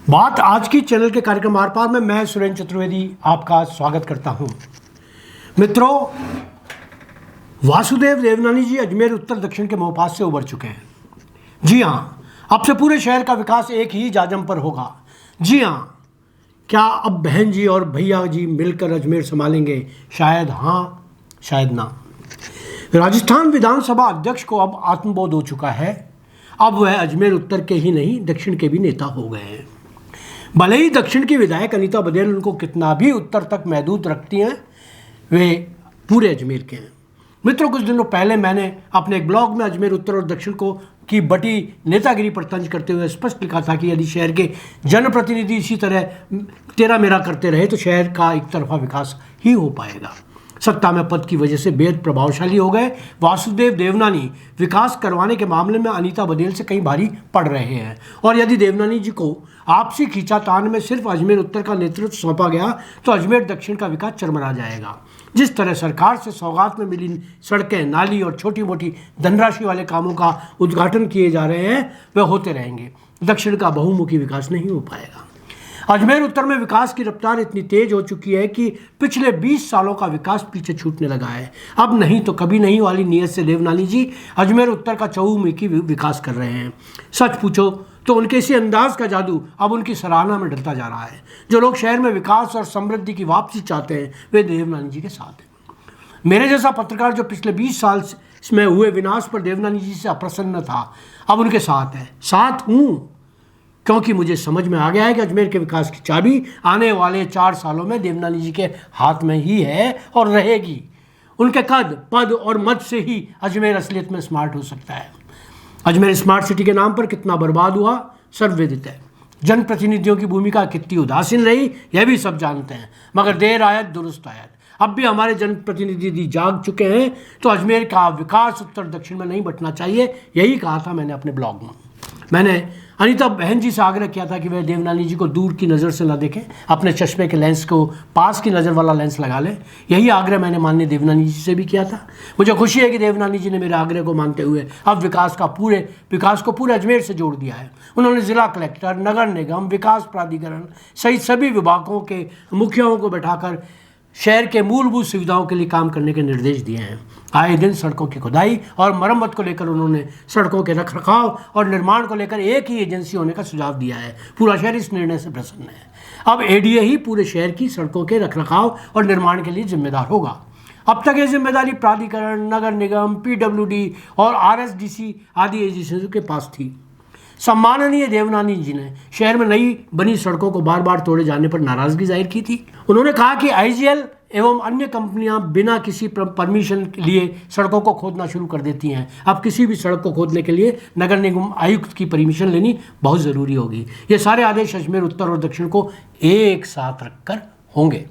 बात आज की चैनल के कार्यक्रम आर पार में मैं सुरेंद्र चतुर्वेदी आपका स्वागत करता हूं। मित्रों, वासुदेव देवनानी जी अजमेर उत्तर दक्षिण के मोहपास से उबर चुके हैं। जी हां, अब से पूरे शहर का विकास एक ही जाजम पर होगा। जी हां, क्या अब बहन जी और भैया जी मिलकर अजमेर संभालेंगे? शायद हाँ, शायद ना। राजस्थान विधानसभा अध्यक्ष को अब आत्मबोध हो चुका है। अब वह अजमेर उत्तर के ही नहीं दक्षिण के भी नेता हो गए हैं। भले ही दक्षिण की विधायक अनीता बघेल उनको कितना भी उत्तर तक महदूद रखती हैं, वे पूरे अजमेर के हैं। मित्रों, कुछ दिनों पहले मैंने अपने एक ब्लॉग में अजमेर उत्तर और दक्षिण को की बटी नेतागिरी पर तंज करते हुए स्पष्ट लिखा था कि यदि शहर के जनप्रतिनिधि इसी तरह तेरा मेरा करते रहे तो शहर का एक तरफा विकास ही हो पाएगा। सत्ता में पद की वजह से बेहद प्रभावशाली हो गए वासुदेव देवनानी विकास करवाने के मामले में अनीता बघेल से कहीं भारी पड़ रहे हैं। और यदि देवनानी जी को आपसी खींचातान में सिर्फ अजमेर उत्तर का नेतृत्व सौंपा गया तो अजमेर दक्षिण का विकास चरमरा जाएगा। जिस तरह सरकार से सौगात में मिली सड़कें, नाली और छोटी मोटी धनराशि वाले कामों का उद्घाटन किए जा रहे हैं, वे होते रहेंगे। दक्षिण का बहुमुखी विकास नहीं हो पाएगा। अजमेर उत्तर में विकास की रफ्तार इतनी तेज हो चुकी है कि पिछले 20 सालों का विकास पीछे छूटने लगा है। अब नहीं तो कभी नहीं वाली नीयत से देवनानी जी अजमेर उत्तर का चहुमुखी विकास कर रहे हैं। सच पूछो तो उनके इसी अंदाज का जादू अब उनकी सराहना में ढलता जा रहा है। जो लोग शहर में विकास और समृद्धि की वापसी चाहते हैं, वे देवनानी जी के साथ हैं। मेरे जैसा पत्रकार जो पिछले 20 साल में हुए विनाश पर देवनानी जी से अप्रसन्न था, अब उनके साथ है। साथ हूँ क्योंकि मुझे समझ में आ गया है कि अजमेर के विकास की चाबी आने वाले 4 सालों में देवनानी जी के हाथ में ही है और रहेगी। उनके कद, पद और मद से ही अजमेर असलियत में स्मार्ट हो सकता है। अजमेर स्मार्ट सिटी के नाम पर कितना बर्बाद हुआ सर्वविदित है। जनप्रतिनिधियों की भूमिका कितनी उदासीन रही यह भी सब जानते हैं, मगर देर आयत दुरुस्त आयत। अब भी हमारे जनप्रतिनिधि जाग चुके हैं तो अजमेर का विकास उत्तर दक्षिण में नहीं बंटना चाहिए। यही कहा था मैंने अपने ब्लॉग में। मैंने अनीता बहन जी से आग्रह किया था कि वह देवनानी जी को दूर की नज़र से न देखें, अपने चश्मे के लेंस को पास की नज़र वाला लेंस लगा लें। यही आग्रह मैंने माननीय देवनानी जी से भी किया था। मुझे खुशी है कि देवनानी जी ने मेरे आग्रह को मानते हुए अब विकास को पूरे अजमेर से जोड़ दिया है। उन्होंने जिला कलेक्टर, नगर निगम, विकास प्राधिकरण सहित सभी विभागों के मुखियाओं को बैठाकर शहर के मूलभूत सुविधाओं के लिए काम करने के निर्देश दिए हैं। आए दिन सड़कों की खुदाई और मरम्मत को लेकर उन्होंने सड़कों के रखरखाव और निर्माण को लेकर एक ही एजेंसी होने का सुझाव दिया है। पूरा शहर इस निर्णय से प्रसन्न है। अब एडीए ही पूरे शहर की सड़कों के रखरखाव और निर्माण के लिए जिम्मेदार होगा। अब तक ये जिम्मेदारी प्राधिकरण, नगर निगम, पीडब्ल्यूडी और आरएसडीसी आदि एजेंसियों के पास थी। सम्माननीय देवनानी जी ने शहर में नई बनी सड़कों को बार बार तोड़े जाने पर नाराजगी जाहिर की थी। उन्होंने कहा कि आईजीएल एवं अन्य कंपनियां बिना किसी परमिशन लिए सड़कों को खोदना शुरू कर देती हैं। अब किसी भी सड़क को खोदने के लिए नगर निगम आयुक्त की परमिशन लेनी बहुत ज़रूरी होगी। ये सारे आदेश अजमेर उत्तर और दक्षिण को एक साथ रखकर होंगे।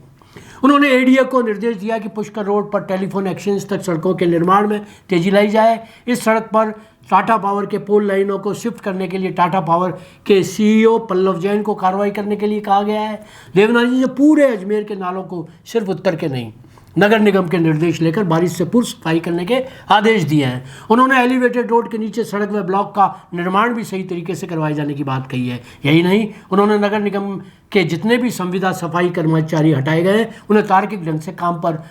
उन्होंने एडीए को निर्देश दिया कि पुष्कर रोड पर टेलीफोन एक्सचेंज तक सड़कों के निर्माण में तेजी लाई जाए। इस सड़क पर टाटा पावर के पोल लाइनों को शिफ्ट करने के लिए टाटा पावर के सीईओ पल्लव जैन को कार्रवाई करने के लिए कहा गया है। देवनानी जी ने पूरे अजमेर के नालों को सिर्फ उत्तर के नहीं, नगर निगम के निर्देश लेकर बारिश से पूर्व सफाई करने के आदेश दिए हैं। उन्होंने एलिवेटेड रोड के नीचे सड़क व ब्लॉक का निर्माण भी सही तरीके से करवाए जाने की बात कही है। यही नहीं, उन्होंने नगर निगम के जितने भी संविदा सफाई कर्मचारी हटाए गए उन्हें तार्किक ढंग से काम पर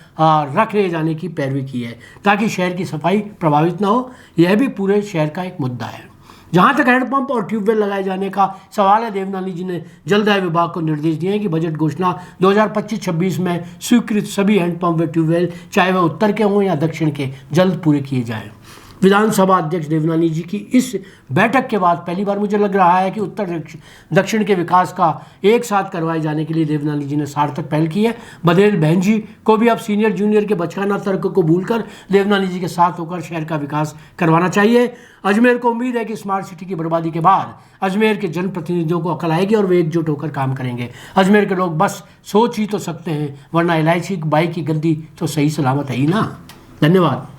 रख ले जाने की पैरवी की है ताकि शहर की सफाई प्रभावित न हो। यह भी पूरे शहर का एक मुद्दा है। जहां तक हैंडपंप और ट्यूबवेल लगाए जाने का सवाल है, देवनानी जी ने जलदाय विभाग को निर्देश दिए हैं कि बजट घोषणा 2025-26 में स्वीकृत सभी हैंडपंप व ट्यूबवेल, चाहे वह उत्तर के हों या दक्षिण के, जल्द पूरे किए जाएं। विधानसभा अध्यक्ष देवनानी जी की इस बैठक के बाद पहली बार मुझे लग रहा है कि उत्तर दक्षिण के विकास का एक साथ करवाए जाने के लिए देवनानी जी ने सार्थक पहल की है। बघेल बहन जी को भी अब सीनियर जूनियर के बचकाना तर्क को भूलकर देवनानी जी के साथ होकर शहर का विकास करवाना चाहिए। अजमेर को उम्मीद है कि स्मार्ट सिटी की बर्बादी के बाद अजमेर के जनप्रतिनिधियों को अकल आएगी और वे एकजुट होकर काम करेंगे। अजमेर के लोग बस सोच ही तो सकते हैं, वरना इलायची बाई की गद्दी तो सही सलामत है ही ना। धन्यवाद।